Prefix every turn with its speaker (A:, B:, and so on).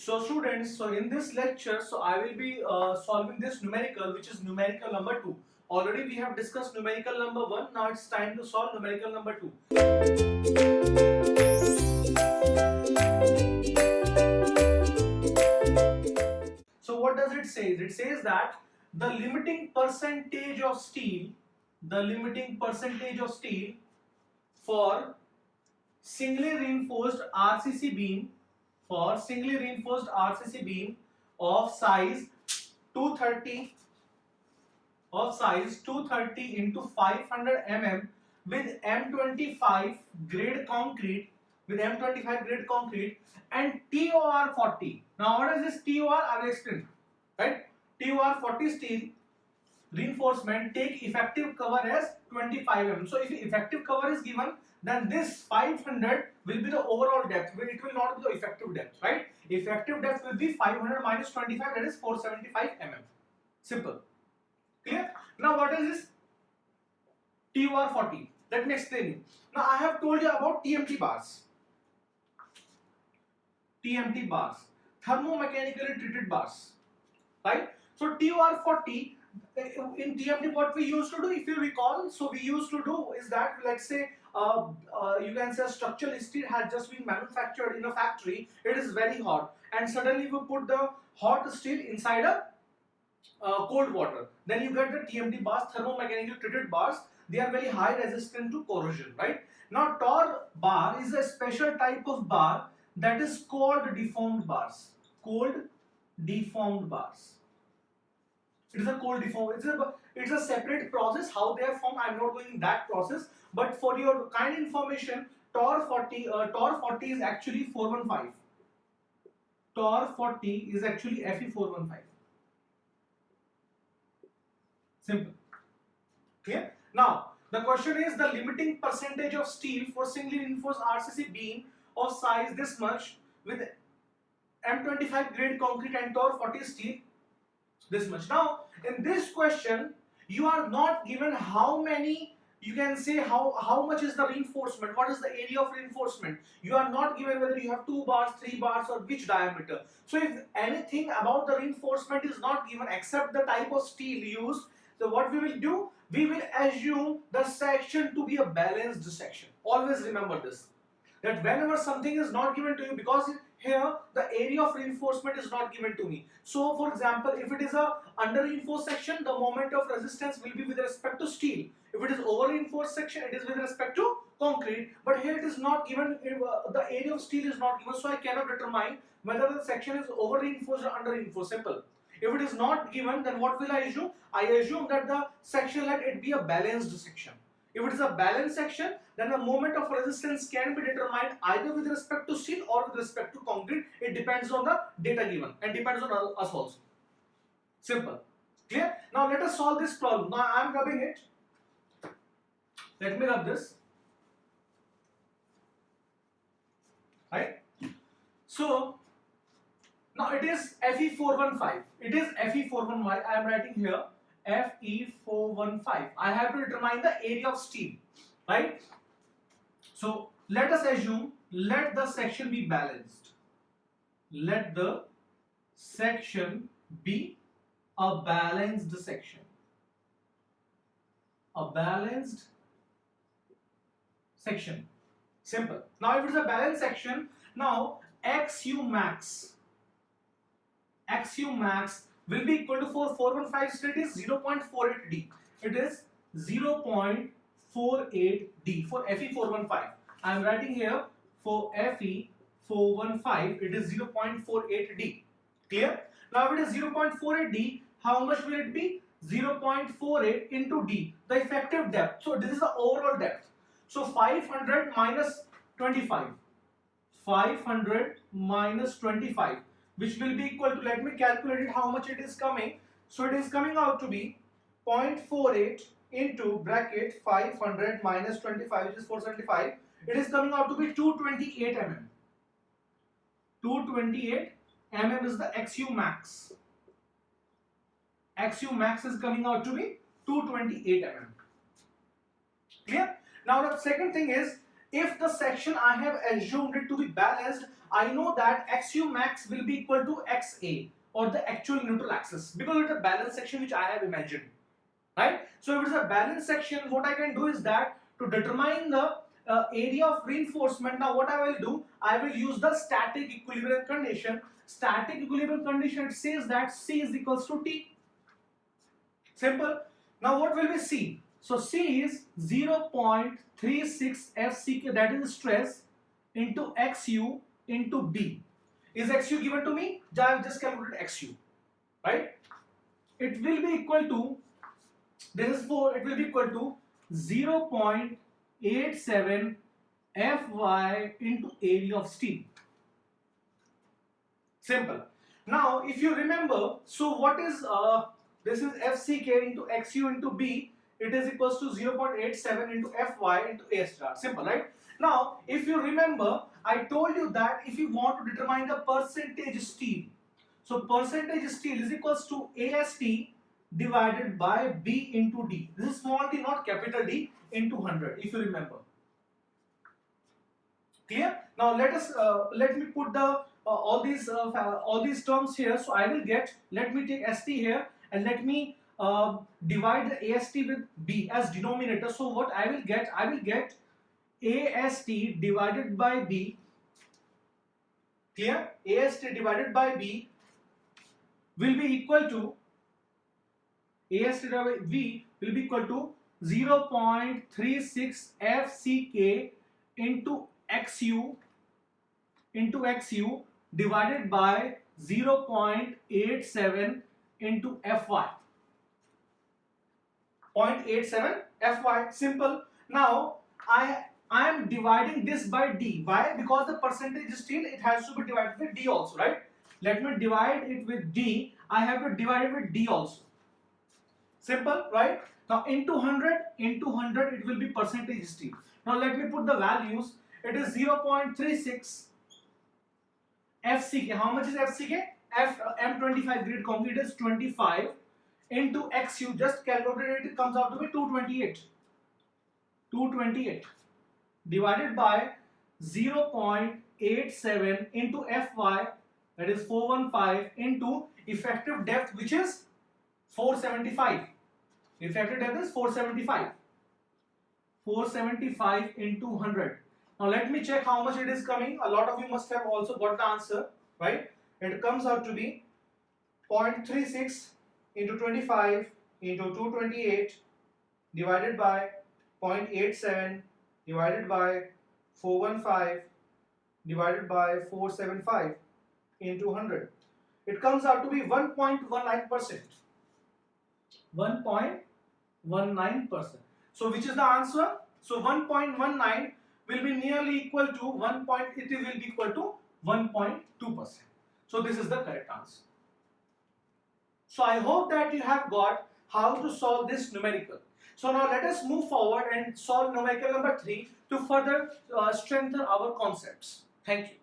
A: So students, so in this lecture, so I will be solving this numerical, which is numerical number 2. Already we have discussed numerical number 1. Now it's time to solve numerical number 2. So what does it say? It says that the limiting percentage of steel, for singly reinforced RCC beam, of size 230 into 500 mm with M25 grade concrete and TOR 40. Now what is this TOR? I will explain. Right? TOR 40 steel reinforcement take effective cover as 25 mm. So if effective cover is given, then this 500 will be the overall depth. It will not be the effective depth, right? Effective depth will be 500 minus 25, that is 475 mm. Simple. Clear? Now what is this TOR 40? Let me explain you. Now I have told you about TMT bars. Thermomechanically treated bars. Right? So TOR 40, in TMT what we used to do, if you recall, so we used to do is that, let's say you can say structural steel has just been manufactured in a factory, it is very hot, and suddenly we put the hot steel inside a cold water, then you get the TMT bars, thermomechanically treated bars. They are very high resistant to corrosion, right? Now TOR bar is a special type of bar that is called deformed bars. It is a cold deformed. It's a separate process. How they are formed, I'm not going in that process. But for your kind information, TOR 40 is actually 415. TOR 40 is actually Fe 415. Simple. Clear? Now the question is the limiting percentage of steel for singly reinforced RCC beam of size this much with M25 grade concrete and TOR 40 steel this much. Now in this question you are not given how many, you can say how much is the reinforcement, what is the area of reinforcement. You are not given whether you have 2 bars, 3 bars or which diameter. So if anything about the reinforcement is not given except the type of steel used, so what we will do, we will assume the section to be a balanced section. Always remember this, that whenever something is not given to you, because here the area of reinforcement is not given to me. So for example, if it is a under reinforced section, the moment of resistance will be with respect to steel. If it is over reinforced section, it is with respect to concrete. But here it is not given, the area of steel is not given, so I cannot determine whether the section is over reinforced or under reinforced. Simple. If it is not given, then what will I assume? I assume that the section, let it be a balanced section. If it is a balanced section, then the moment of resistance can be determined either with respect to steel or with respect to concrete. It depends on the data given and depends on us also. Simple. Clear? Now let us solve this problem. Now I am rubbing it. Let me rub this. Right? So now it is Fe415. It is Fe415. I am writing here Fe415. I have to determine the area of steel, right? So let us assume, let the section be balanced. Let the section be a balanced section. A balanced section. Simple. Now if it is a balanced section, now XU max will be equal to, for 415 steel, it is 0.48D. It is 0.48D for Fe415. I am writing here for Fe415, it is 0.48D. Clear? Now if it is 0.48D, how much will it be? 0.48 into D, the effective depth. So this is the overall depth. So 500 minus 25. 500 minus 25. Which will be equal to, let me calculate it how much it is coming. So it is coming out to be 0.48 into bracket 500 minus 25, which is 475. It is coming out to be 228 mm. 228 mm is the XU max. XU max is coming out to be 228 mm. Clear? Now the second thing is, if the section I have assumed it to be balanced, I know that XU max will be equal to XA, or the actual neutral axis, because it's a balanced section which I have imagined, right? So if it's a balanced section, what I can do is that to determine the area of reinforcement, now what I will do, I will use the static equilibrium condition. Static equilibrium condition, it says that C is equals to T. Simple. Now what will be C? So C is 0.36 FCK, that is stress, into XU into B. Is XU given to me? I have just calculated XU, right? It will be equal to, this is 4, it will be equal to 0.87 Fy into area of steel. Simple. Now if you remember, so what is this is FCK into XU into B, it is equals to 0.87 into Fy into A star. Simple, right? Now if you remember, I told you that if you want to determine the percentage steel, so percentage steel is equals to AST divided by B into D. This is small d, not capital D, into 100, if you remember. Clear? Now let me put the all these terms here. So I will get, let me take ST here and let me divide the AST with B as denominator. So what I will get AST divided by B. Clear? AST divided by B will be equal to, AST divided by V will be equal to 0.36 FCK into XU divided by 0.87 into Fy. 0.87 Fy. Simple. Now I am dividing this by D. Why? Because the percentage steel, it has to be divided with D also, right? Let me divide it with D. I have to divide it with D also. Simple, right? Now into 100 it will be percentage steel. Now let me put the values. It is 0.36 FCK. How much is FCK? M25 grade concrete is 25 into XU. Just calculated, it comes out to be 228. 228 divided by 0.87 into Fy, that is 415, into effective depth, which is 475. Effective depth is 475. 475 into 100. Now let me check how much it is coming. A lot of you must have also got the answer, right? It comes out to be 0.36 into 25 into 228 divided by 0.87 divided by 415 divided by 475 into 100. It comes out to be 1.19%. 1.19%. So which is the answer? So 1.19 will be nearly equal to 1. It will be equal to 1.2%. So this is the correct answer. So I hope that you have got how to solve this numerical. So now let us move forward and solve numerical number 3 to further strengthen our concepts. Thank you.